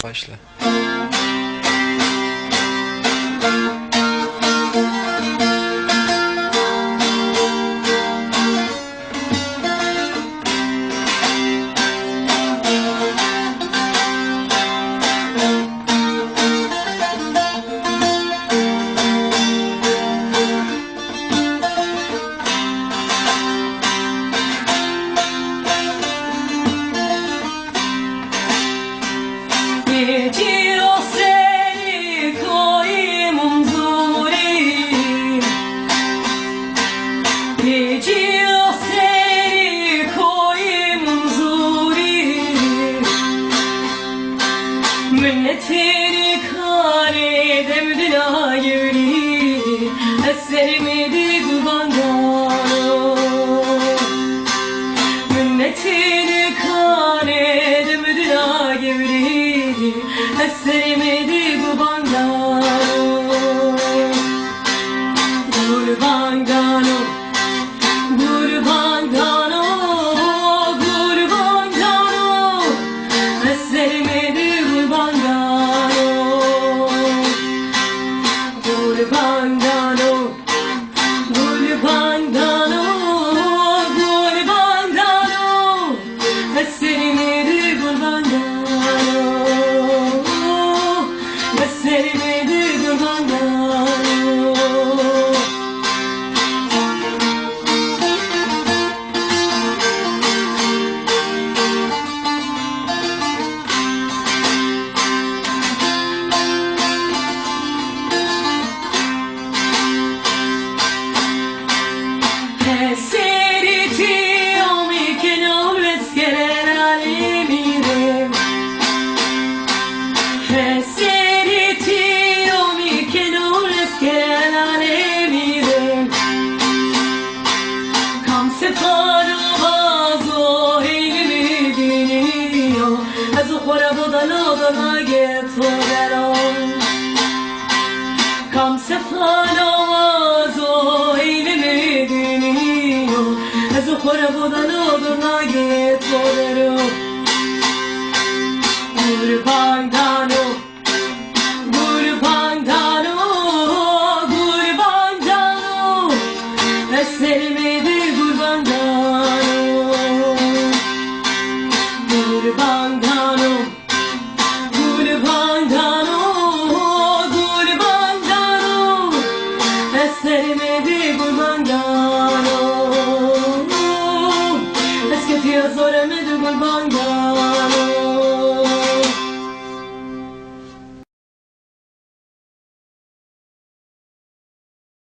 Başla. Giro seni koyim zuri, giro seni koyim zuri, minnetini kare demdina yuri, eserimi di gubandano, minnetini kare demdina yuri. Eserimi gurbangano, gurbangano, gurbangano, gurbangano. Eserimi gurbangano, gurbangano, gurbangano, gurbangano. Eserimi gurbangano. Kam se fanozo eylemi diniyo Ez ukhora budan oduna git bodero Gurbangano, gurbangano, gurbangano Eserimi di gurbangano Gurbangano, gurbangano Eserimi di gurbangano Es que tío zoremi di gurbangano